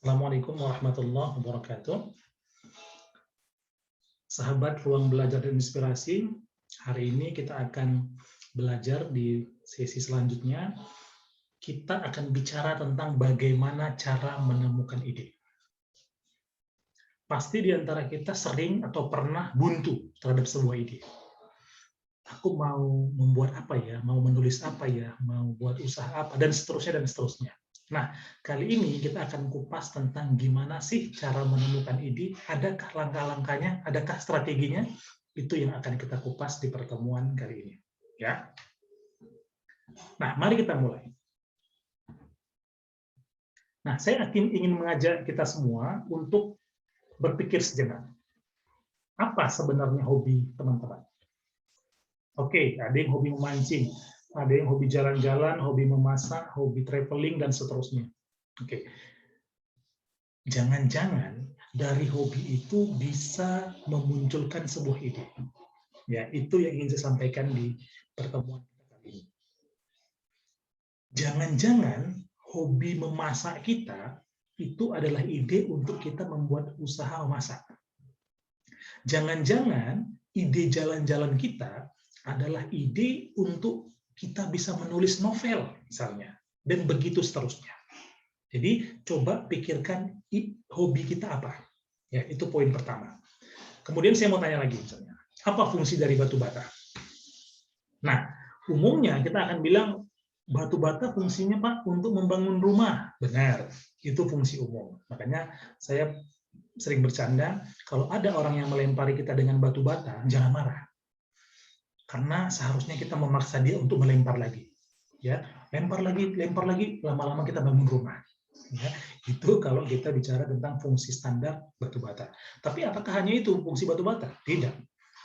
Assalamualaikum warahmatullahi wabarakatuh. Sahabat Ruang Belajar dan Inspirasi, hari ini kita akan belajar di sesi selanjutnya. Kita akan bicara tentang bagaimana cara menemukan ide. Pasti di antara kita sering atau pernah buntu terhadap sebuah ide. Aku mau membuat apa ya, mau menulis apa ya, mau buat usaha apa, dan seterusnya, dan seterusnya. Nah, kali ini kita akan kupas tentang gimana sih cara menemukan ide, adakah langkah-langkahnya, adakah strateginya, itu yang akan kita kupas di pertemuan kali ini. Ya. Nah, mari kita mulai. Nah, saya ingin mengajak kita semua untuk berpikir sejenak. Apa sebenarnya hobi teman-teman? Oke, ada yang hobi memancing, ada yang hobi jalan-jalan, hobi memasak, hobi traveling, dan seterusnya. Oke, jangan-jangan dari hobi itu bisa memunculkan sebuah ide. Ya, itu yang ingin saya sampaikan di pertemuan kita kali ini. Jangan-jangan hobi memasak kita itu adalah ide untuk kita membuat usaha memasak. Jangan-jangan ide jalan-jalan kita adalah ide untuk kita bisa menulis novel, misalnya, dan begitu seterusnya. Jadi, coba pikirkan hobi kita apa. Ya, itu poin pertama. Kemudian saya mau tanya lagi, misalnya, apa fungsi dari batu bata? Nah, umumnya kita akan bilang, batu bata fungsinya, Pak, untuk membangun rumah. Benar, itu fungsi umum. Makanya saya sering bercanda, kalau ada orang yang melempari kita dengan batu bata, jangan marah. Karena seharusnya kita memaksa dia untuk melempar lagi. Ya, lempar lagi, lama-lama kita bangun rumah. Ya, itu kalau kita bicara tentang fungsi standar batu bata. Tapi apakah hanya itu fungsi batu bata? Tidak.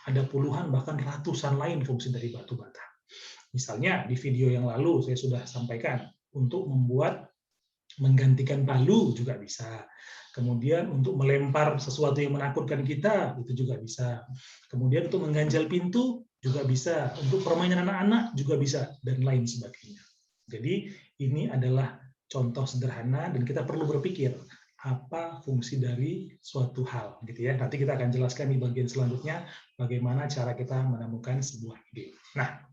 Ada puluhan bahkan ratusan lain fungsi dari batu bata. Misalnya di video yang lalu saya sudah sampaikan untuk menggantikan palu juga bisa. Kemudian untuk melempar sesuatu yang menakutkan kita itu juga bisa. Kemudian untuk mengganjal pintu juga bisa. Untuk permainan anak-anak juga bisa, dan lain sebagainya. Jadi ini adalah contoh sederhana dan kita perlu berpikir apa fungsi dari suatu hal, gitu ya. Nanti kita akan jelaskan di bagian selanjutnya bagaimana cara kita menemukan sebuah ide. Nah,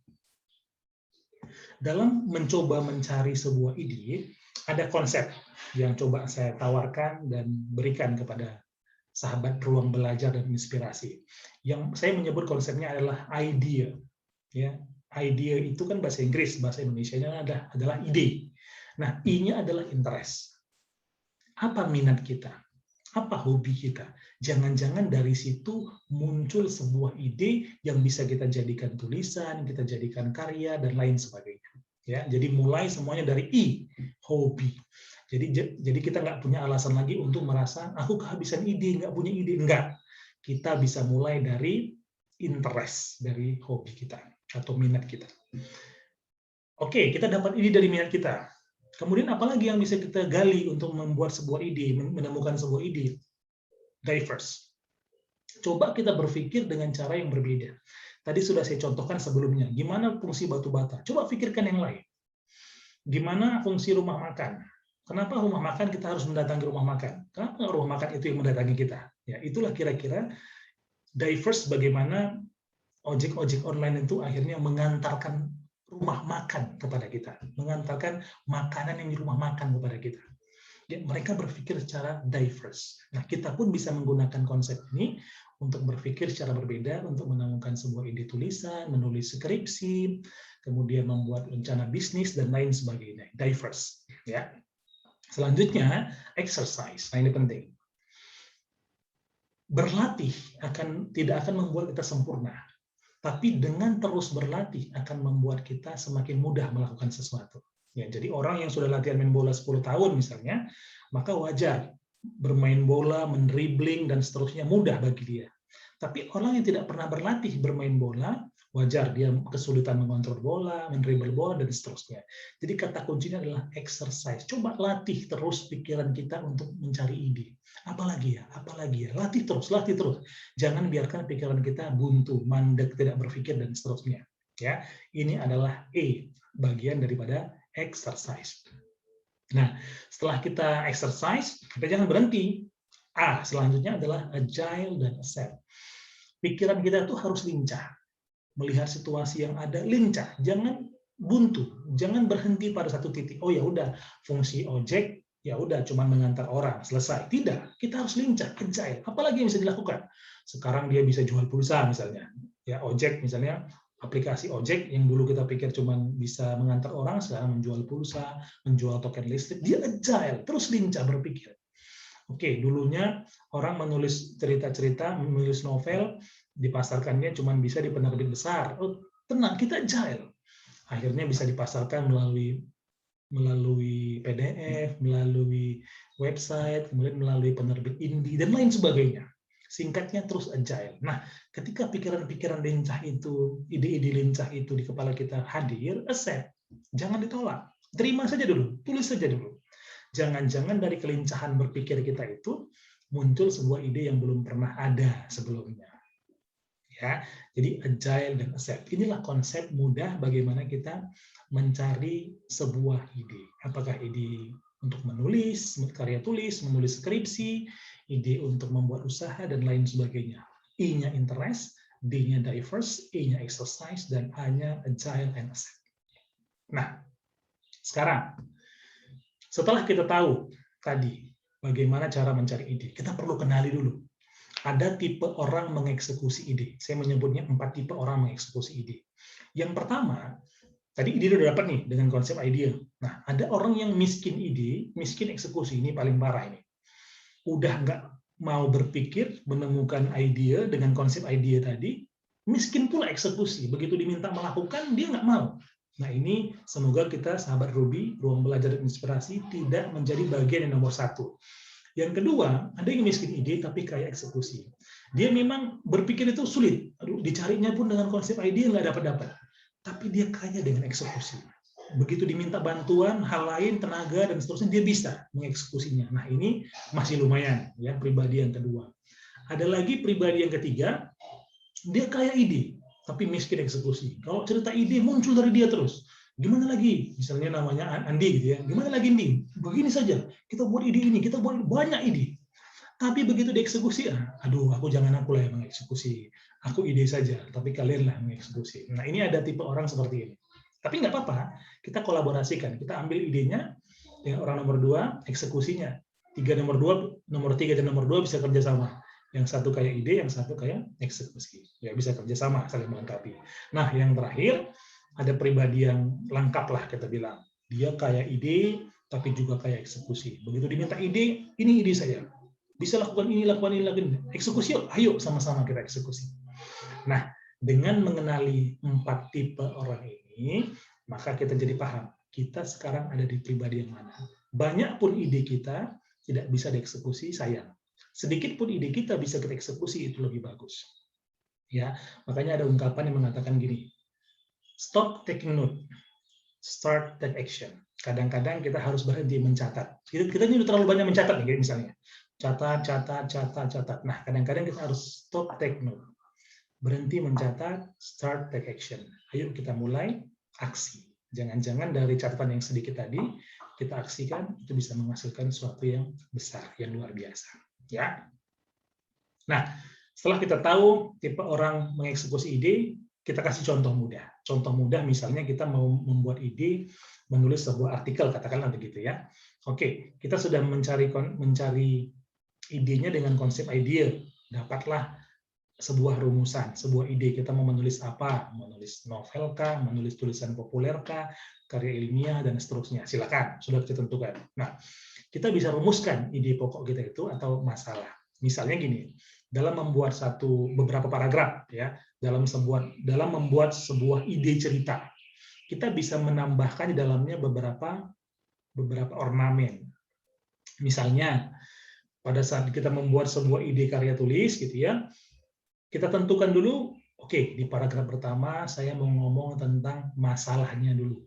dalam mencoba mencari sebuah ide, ada konsep yang coba saya tawarkan dan berikan kepada sahabat Ruang Belajar dan Inspirasi. Yang saya menyebut konsepnya adalah idea. Ya, idea itu kan bahasa Inggris, bahasa Indonesianya adalah ide. Nah, I-nya adalah interest. Apa minat kita? Apa hobi kita? Jangan-jangan dari situ muncul sebuah ide yang bisa kita jadikan tulisan, kita jadikan karya, dan lain sebagainya. Ya, jadi mulai semuanya dari I, hobi. Jadi kita nggak punya alasan lagi untuk merasa aku kehabisan ide, nggak punya ide. Enggak. Kita bisa mulai dari interest, dari hobi kita atau minat kita. Oke, kita dapat ide dari minat kita. Kemudian apalagi yang bisa kita gali untuk membuat sebuah ide, menemukan sebuah ide? Diverse. Coba kita berpikir dengan cara yang berbeda. Tadi sudah saya contohkan sebelumnya. Gimana fungsi batu bata? Coba pikirkan yang lain. Gimana fungsi rumah makan? Kenapa rumah makan kita harus mendatangi rumah makan? Kenapa rumah makan itu yang mendatangi kita? Ya, itulah kira-kira diverse bagaimana ojek-ojek online itu akhirnya mengantarkan rumah makan kepada kita, mengantarkan makanan yang di rumah makan kepada kita. Ya, mereka berpikir secara diverse. Nah, kita pun bisa menggunakan konsep ini untuk berpikir secara berbeda, untuk menemukan sebuah ide tulisan, menulis skripsi, kemudian membuat rencana bisnis, dan lain sebagainya. Diverse. Ya. Selanjutnya, exercise. Nah, ini penting. Berlatih tidak akan membuat kita sempurna. Tapi dengan terus berlatih akan membuat kita semakin mudah melakukan sesuatu. Ya, jadi orang yang sudah latihan main bola 10 tahun misalnya, maka wajar bermain bola, mendribling, dan seterusnya mudah bagi dia. Tapi orang yang tidak pernah berlatih bermain bola, wajar dia kesulitan mengontrol bola, mendribble bola, dan seterusnya. Jadi kata kuncinya adalah exercise. Coba latih terus pikiran kita untuk mencari ide. Apalagi ya, latih terus, latih terus. Jangan biarkan pikiran kita buntu, mandek, tidak berpikir, dan seterusnya. Ya, ini adalah E, bagian daripada exercise. Nah, setelah kita exercise, kita jangan berhenti. Selanjutnya adalah agile dan accept. Pikiran kita tuh harus lincah. Melihat situasi yang ada, lincah. Jangan buntu. Jangan berhenti pada satu titik. Oh ya udah, fungsi ojek ya udah cuma mengantar orang, selesai. Tidak, kita harus lincah, agile. Apalagi yang bisa dilakukan? Sekarang dia bisa jual pulsa misalnya. Ya, ojek misalnya, aplikasi ojek yang dulu kita pikir cuma bisa mengantar orang, sekarang menjual pulsa, menjual token listrik, dia agile, terus lincah berpikir. Oke, dulunya orang menulis cerita-cerita, menulis novel, dipasarkannya cuma bisa di penerbit besar. Oh, tenang, kita agile. Akhirnya bisa dipasarkan melalui PDF, melalui website, kemudian melalui penerbit indie, dan lain sebagainya. Singkatnya terus agile. Nah, ketika pikiran-pikiran lincah itu, ide-ide lincah itu di kepala kita hadir, accept. Jangan ditolak. Terima saja dulu, tulis saja dulu. Jangan-jangan dari kelincahan berpikir kita itu muncul sebuah ide yang belum pernah ada sebelumnya. Ya, jadi agile dan accept. Inilah konsep mudah bagaimana kita mencari sebuah ide. Apakah ide untuk menulis, karya tulis, menulis skripsi, ide untuk membuat usaha, dan lain sebagainya. I-nya interest, D-nya diverse, E-nya exercise, dan A-nya agile and accept. Nah, sekarang setelah kita tahu tadi bagaimana cara mencari ide, kita perlu kenali dulu. Ada tipe orang mengeksekusi ide. Saya menyebutnya 4 tipe orang mengeksekusi ide. Yang pertama, tadi ide udah dapat nih dengan konsep ide. Nah, ada orang yang miskin ide, miskin eksekusi, ini paling parah ini. Udah nggak mau berpikir, menemukan ide dengan konsep ide tadi, miskin pula eksekusi. Begitu diminta melakukan, dia nggak mau. Nah, ini semoga kita, sahabat Ruby, ruang belajar dan inspirasi, tidak menjadi bagian yang nomor 1. Yang kedua, ada yang miskin ide tapi kaya eksekusi. Dia memang berpikir itu sulit. Aduh, dicarinya pun dengan konsep ide nggak dapat-dapat. Tapi dia kaya dengan eksekusi. Begitu diminta bantuan, hal lain, tenaga, dan seterusnya, dia bisa mengeksekusinya. Nah, ini masih lumayan, ya, pribadi yang kedua. Ada lagi pribadi yang ketiga, dia kaya ide, tapi miskin eksekusi. Kalau cerita ide muncul dari dia terus. Gimana lagi? Misalnya namanya Andi gitu ya. Gimana lagi Andi? Begini saja. Kita buat ide ini, kita buat banyak ide. Tapi begitu dieksekusi, aduh, aku jangan aku lah yang mengeksekusi. Aku ide saja, tapi kalian lah mengeksekusi. Nah, ini ada tipe orang seperti ini. Tapi nggak apa-apa, kita kolaborasikan. Kita ambil idenya dengan orang nomor 2, eksekusinya. Nomor 3 dan nomor 2 bisa kerjasama. Yang satu kayak ide, yang satu kayak eksekusi. Ya, bisa kerjasama, saling melengkapi. Nah, yang terakhir, ada pribadi yang lengkap lah kita bilang. Dia kayak ide, tapi juga kayak eksekusi. Begitu diminta ide, ini ide saya. Bisa lakukan ini, lakukan ini, lakukan ini. Eksekusi, ayo sama-sama kita eksekusi. Nah, dengan mengenali 4 tipe orang ini, maka kita jadi paham, kita sekarang ada di pribadi yang mana. Banyak pun ide kita tidak bisa dieksekusi, sayang. Sedikit pun ide kita bisa kita eksekusi, itu lebih bagus. Ya, makanya ada ungkapan yang mengatakan gini, stop taking note, start take action. Kadang-kadang kita harus berhenti mencatat. Kita ini udah terlalu banyak mencatat nih, misalnya. Catat. Nah, kadang-kadang kita harus stop take note. Berhenti mencatat, start take action. Ayo kita mulai aksi. Jangan-jangan dari catatan yang sedikit tadi, kita aksikan, itu bisa menghasilkan sesuatu yang besar, yang luar biasa. Ya. Nah, setelah kita tahu tipe orang mengeksekusi ide, kita kasih contoh mudah. Contoh mudah misalnya kita mau membuat ide, menulis sebuah artikel, katakanlah begitu ya. Oke, kita sudah mencari idenya dengan konsep ide. Dapatlah sebuah rumusan, sebuah ide. Kita mau menulis apa? Menulis novel kah? Menulis tulisan populer kah? Karya ilmiah, dan seterusnya. Silakan, sudah kita tentukan. Nah, kita bisa rumuskan ide pokok kita itu atau masalah. Misalnya gini, dalam membuat beberapa paragraf, ya, dalam membuat sebuah ide cerita, kita bisa menambahkan di dalamnya beberapa ornamen. Misalnya, pada saat kita membuat sebuah ide karya tulis, gitu ya, kita tentukan dulu, oke, di paragraf pertama saya mau ngomong tentang masalahnya dulu.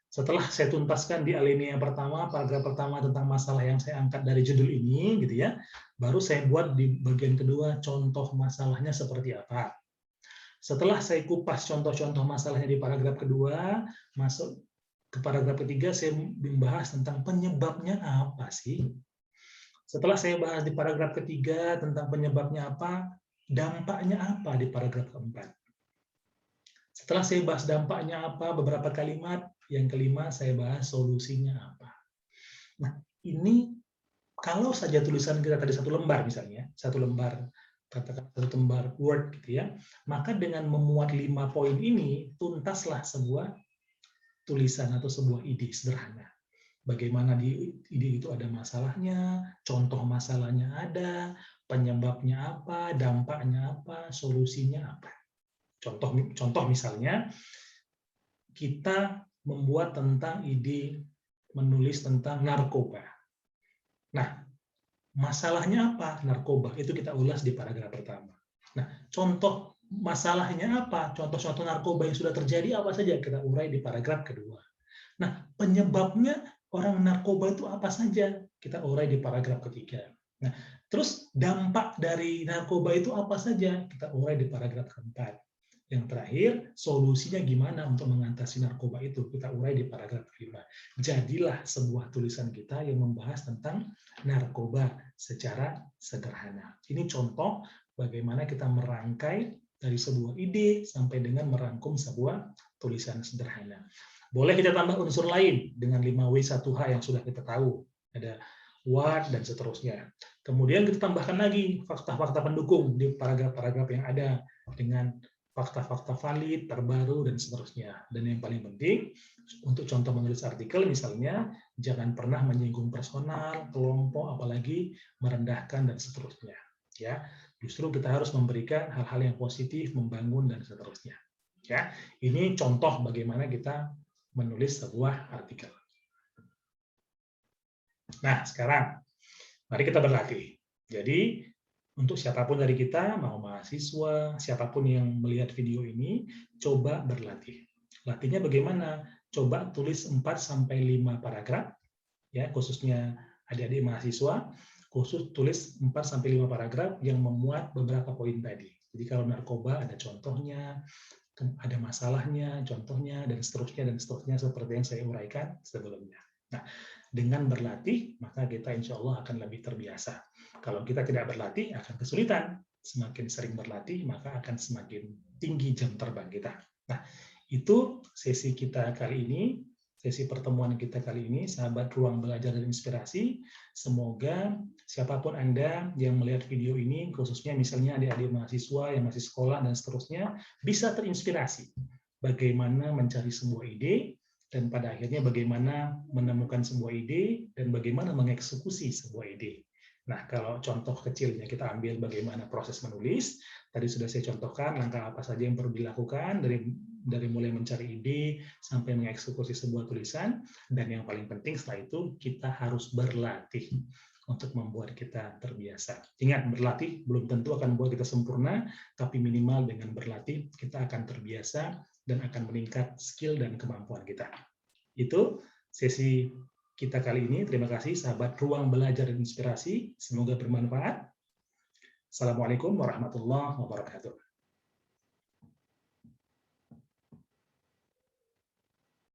Setelah saya tuntaskan di alinea pertama, paragraf pertama tentang masalah yang saya angkat dari judul ini, gitu ya, baru saya buat di bagian kedua contoh masalahnya seperti apa. Setelah saya kupas contoh-contoh masalahnya di paragraf kedua, masuk ke paragraf ketiga, saya membahas tentang penyebabnya apa sih. Setelah saya bahas di paragraf ketiga tentang penyebabnya apa, dampaknya apa di paragraf keempat. Setelah saya bahas dampaknya apa, beberapa kalimat, yang kelima saya bahas solusinya apa. Nah, ini kalau saja tulisan kita tadi satu lembar misalnya, satu lembar, katakan satu lembar Word gitu ya, maka dengan memuat 5 poin ini, tuntaslah sebuah tulisan atau sebuah ide sederhana. Bagaimana di ide itu ada masalahnya, contoh masalahnya ada, penyebabnya apa, dampaknya apa, solusinya apa. Contoh misalnya, kita membuat tentang ide menulis tentang narkoba. Nah, masalahnya apa? Narkoba. Itu kita ulas di paragraf pertama. Nah, contoh masalahnya apa? Contoh-contoh narkoba yang sudah terjadi apa saja? Kita urai di paragraf kedua. Nah, penyebabnya orang narkoba itu apa saja? Kita urai di paragraf ketiga. Nah, terus dampak dari narkoba itu apa saja? Kita urai di paragraf keempat. Yang terakhir, solusinya gimana untuk mengatasi narkoba itu? Kita urai di paragraf kelima. Jadilah sebuah tulisan kita yang membahas tentang narkoba secara sederhana. Ini contoh bagaimana kita merangkai dari sebuah ide sampai dengan merangkum sebuah tulisan sederhana. Boleh kita tambah unsur lain dengan 5W1H yang sudah kita tahu. Ada what, dan seterusnya. Kemudian kita tambahkan lagi fakta-fakta pendukung di paragraf-paragraf yang ada dengan fakta-fakta valid, terbaru, dan seterusnya. Dan yang paling penting, untuk contoh menulis artikel misalnya, jangan pernah menyinggung personal, kelompok, apalagi merendahkan, dan seterusnya. Ya, justru kita harus memberikan hal-hal yang positif, membangun, dan seterusnya. Ya, ini contoh bagaimana kita menulis sebuah artikel. Nah, sekarang mari kita berlatih. Jadi, untuk siapapun dari kita, mau mahasiswa, siapapun yang melihat video ini, coba berlatih. Latihnya bagaimana? Coba tulis 4-5 paragraf, ya, khususnya adik-adik mahasiswa, khusus tulis 4-5 paragraf yang memuat beberapa poin tadi. Jadi kalau narkoba ada contohnya, ada masalahnya, contohnya, dan seterusnya seperti yang saya uraikan sebelumnya. Nah, dengan berlatih, maka kita insya Allah akan lebih terbiasa. Kalau kita tidak berlatih, akan kesulitan. Semakin sering berlatih, maka akan semakin tinggi jam terbang kita. Nah, itu sesi kita kali ini, sesi pertemuan kita kali ini, sahabat Ruang Belajar dan Inspirasi. Semoga siapapun Anda yang melihat video ini, khususnya misalnya adik-adik mahasiswa yang masih sekolah dan seterusnya, bisa terinspirasi bagaimana mencari sebuah ide, dan pada akhirnya bagaimana menemukan sebuah ide, dan bagaimana mengeksekusi sebuah ide. Nah, kalau contoh kecilnya kita ambil bagaimana proses menulis, tadi sudah saya contohkan langkah apa saja yang perlu dilakukan, dari mulai mencari ide sampai mengeksekusi sebuah tulisan, dan yang paling penting setelah itu kita harus berlatih untuk membuat kita terbiasa. Ingat, berlatih belum tentu akan membuat kita sempurna, tapi minimal dengan berlatih kita akan terbiasa dan akan meningkat skill dan kemampuan kita. Itu sesi kita kali ini. Terima kasih sahabat Ruang Belajar dan Inspirasi. Semoga bermanfaat. Assalamualaikum warahmatullahi wabarakatuh.